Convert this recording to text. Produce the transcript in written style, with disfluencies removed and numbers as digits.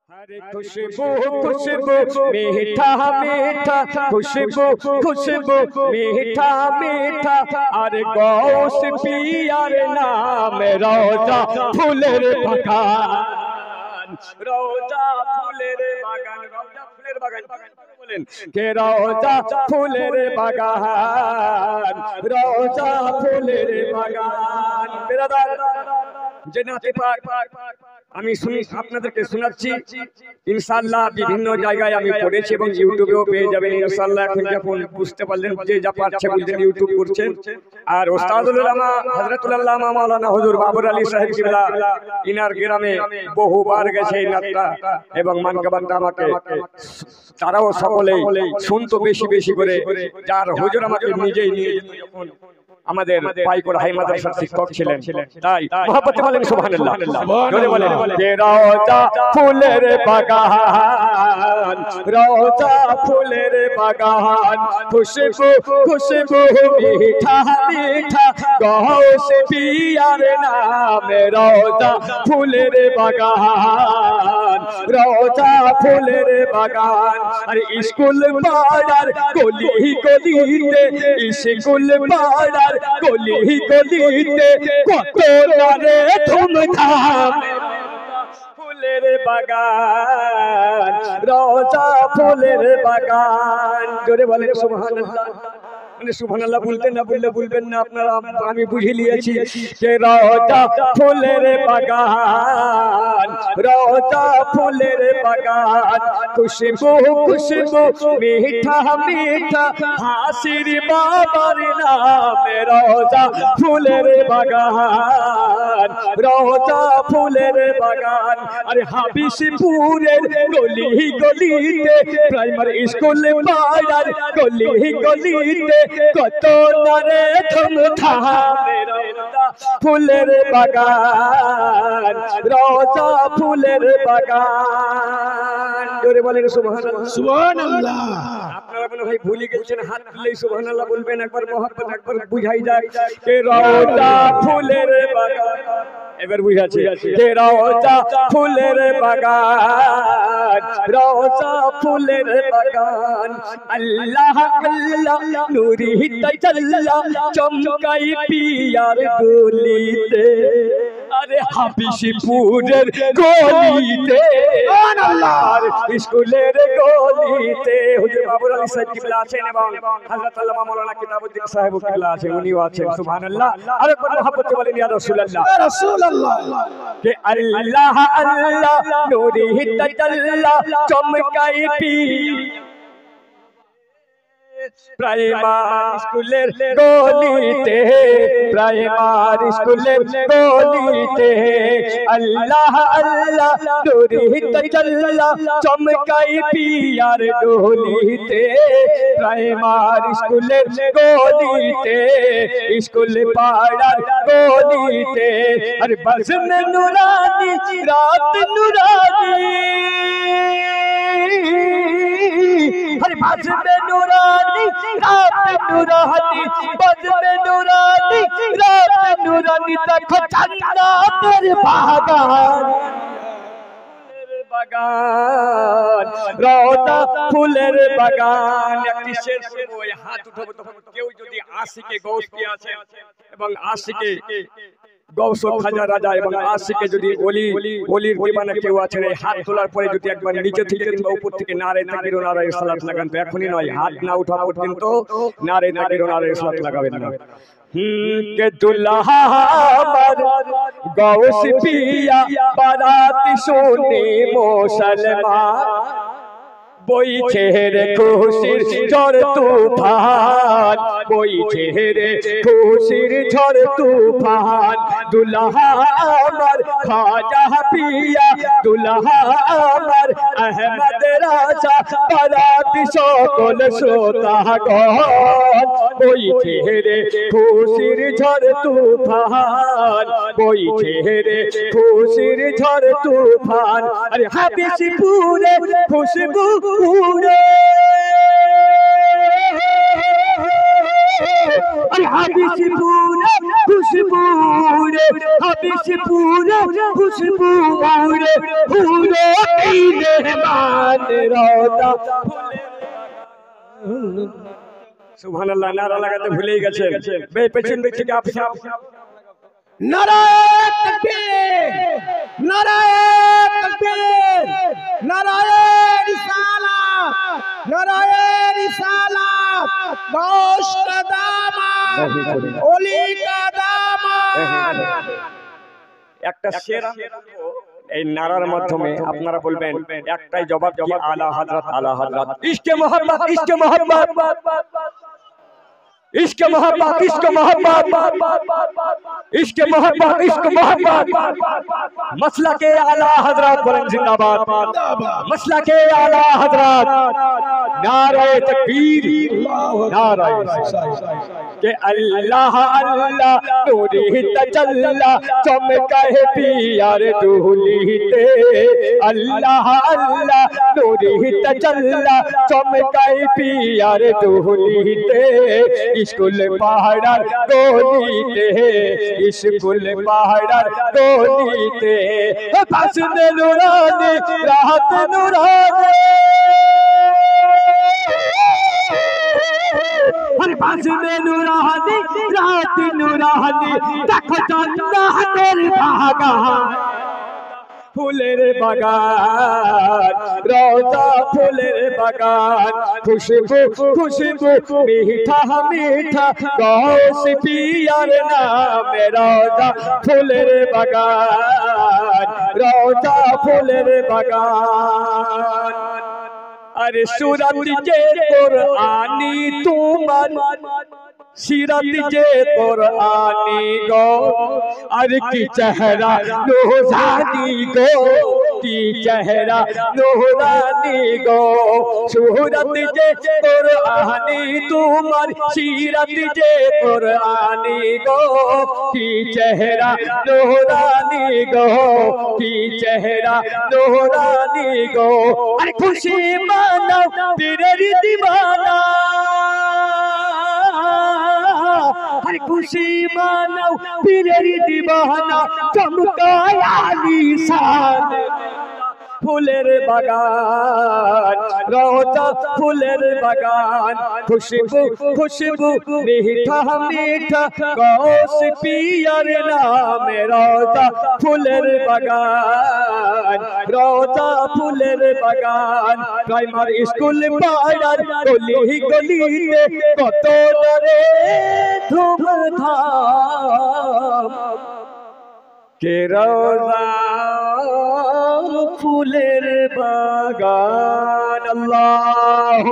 हरे खुशबू खुशबू मीठा मीठा खुशबू खुशबू मीठा मीठा अरे गौस पियार नाम रोजा फूलेर बागान रोजा फूलेर बागान रोजा फूलेर बागान बोलेन के रोजा फूलेर बागान रोजा फूलेर बागान बिरादर जन्नते पाक আমি আপনাদেরকে শোনাচ্ছি ইনশাআল্লাহ বিভিন্ন জায়গায় আমি পড়েছি এবং ইউটিউবেও পেয়ে যাবেন ইনশাআল্লাহ। এখন যখন বুঝতে পারলেন যে যা পাচ্ছে বলছেন ইউটিউব করছেন আর ওস্তাদুল উলামা হযরতুল আল্লামা মাওলানা হুজুর বাবর আলী সাহেব কিবলা ইনার গ্রামে বহুবার গেছে এই নাতটা এবং মানকাবানটা আমাকে তারাও সকলেই শুনতো বেশি বেশি করে যার হুজুর আমাকে নিজেই নিয়ে যেত যখন আমাদের পাইকোড়া হাই মাদ্রাসার শিক্ষক ছিলেন তাই মহব্বতে বলেন সুবহানাল্লাহ জোরে বলেন যে রোজা ফুলের বাগান রোজা ফুলের বাগান খুশবু খুশবু মিঠা মিঠা গৌস পিয়ার নামে রোজা ফুলের বাগান রোজা ফুলের বাগান আরে স্কুল পাড়ার গলি গলিতে স্কুল পাড়ার গলি গলিতে কত নারে ধুমধাম ফুলের বাগান রোজা ফুলের বাগান জোরে বলেন সুবহানাল্লাহ মানে সুবহানাল্লাহ বলতেন না বললে বলবেন না আপনারা আমি বুঝে নিয়েছি যে রোজা ফুলের বাগান রোজা ফুলের বাগান খুশবু খুশবু মিঠা মিঠা হাসির বাবার নামে রোজা ফুলের বাগান রোজা ফুলের বাগান আরে হাবিশপুরের গলি গলিতে প্রাইমারি স্কুল পাড়ার গলি গলিতে কত নারে ধুমধামে রোজা ফুলের বাগান রোজা ফুলের বাগান জোরে বলেন সুবহানাল্লাহ সুবহানাল্লাহ। আপনারা মনে হয় ভুলে গেছেন হাত তুললেই সুবহানাল্লাহ বলবেন একবার মহব্বত একবার বুঝাই যায় যে রোজা ফুলের বাগান এবার বুঝাচ্ছি যে রোজা ফুলের বাগান রোজা ফুলের বাগান আল্লাহ আল্লাহ নূরি তাজাল্লা চমকাই পিয়ার গলিতে আরে হাবিশপুরের গলিতে সুবহানাল্লাহ স্কুলের গলিতে হুজুর বাবর আলী সাহেব কিবলা আছেন এবং হযরত আল্লামা মাওলানা কিতাবউদ্দিন সাহেব কিবলা আছেন উনিও আছেন সুবহানাল্লাহ। আরেকবার মহব্বতে বলেন ইয়া রাসূলুল্লাহ ইয়া রাসূলুল্লাহ কে আল্লাহ আল্লাহ নূরি তাজাল্লা চমকাই পি প্রাইমারি স্কুলের গলিতে প্রাইমারি স্কুলের গলিতে আল্লাহ আল্লাহ নূরি তাজাল্লা চমকাই পিয়ার গলিতে প্রাইমারি স্কুলের গলিতে স্কুল পাড়ার গলিতে আরে বজমে নুরানি রাত নুরানি हर बजमे नूरानी रात नूरानी बजमे नूरानी रात नूरानी देखो जन्नतेर बागान বাগান রোজা ফুলের বাগান একটি শের শুনবো এই হাত উঠাবো তখন কেউ যদি আশিকে গৌস কি আছে এবং আশিকে গৌস খাজা রাজা এবং আশিকে যদি ওলির দিবানা কেউ আছেন এই হাত তোলার পরে যদি একবার নিচে থেকে কিংবা উপর থেকে নারে তাকবীর ও নারে সালাত লাগান তো এখনই নয় হাত না ওঠা পর্যন্ত নারে তাকবীর ও নারে সালাত লাগাবেন না के दुल्हा गौस पिया बारात सोने मुसलमान বইছে রে খুশির ঝড় তুফান বইছে রে খুশির ঝড় তুফান দুলহা আমার খাজা পিয়া দুলহা আমার আহমদ রাজা বারাত সকল শ্রোতাগণ বইছে রে খুশির ঝড় তুফান বইছে রে খুশির ঝড় তুফান আরে হাবিশপুরে খুশবু पूरे হাবিশপুরে খুশবু রে হাবিশপুরে খুশবু রে হুরে রওজা সুবহানাল্লাহ নারা লাগাতে ভুলেই গেছেন পেছন দিক থেকে আপনি নারায়ে তাকবীর নারায়ে তাকবীর নারায়ে রিসালাত নারায়ে রিসালাত গাউস কা দামান ওলি কা দামান একটা শের এই নারার মাধ্যমে আপনারা বলবেন একটাই জবাব কি আলা হযরত আলা হযরত ইশকে মোহাম্মদ ইশকে মোহাম্মদ इश्क मोहब्बत इश्क मोहब्बत इश्क मोहब्बत इश्क मोहब्बत मसला के आला हजरत बोलें जिंदाबाद मसला के आला हजरत नारे तकबीर नारे के अल्लाह अल्लाह नूरी तजल्ला चमका है पियार दूलीते अल्लाह अल्लाह नूरी तजल्ला चमका है पियार दूलीते स्कूल पहाड़र गोलीते स्कूल पहाड़र गोलीते बस नूरानी राहत नूरानी हर बस नूरानी राहत नूरानी देखो जन्नत तेरे भागा फूलेर बागान रोजा फूलेर बागान खुशबू खुशबू मीठा मीठा गौस पियार नाम रोजा फूलेर बागान रोजा फूलेर बागान अरे सूरत जे कुरानी तुमार सीरत जे कुरानी गो अर की चेहरा नूरानी गो की चेहरा नूरानी गो सूरत जे कुरानी तुमार सीरत जे कुरानी गो की चेहरा नूरानी गो की चेहरा नूरानी गो अरे खुशी मानो तेरे दीवाना हर खुशी मानो पीरे दीवाना चमकाया निशान फूलेर बागान रोजा फूलेर बागान खुशबू खुशबू मीठा मीठा गौस पियार नाम रोजा फूलेर बागान रोजा फूलेर बागान प्राइमरी स्कूल पाड़ार गली गलीते कत डरे धूमधाम के रोजा फूलेर बागान अल्लाह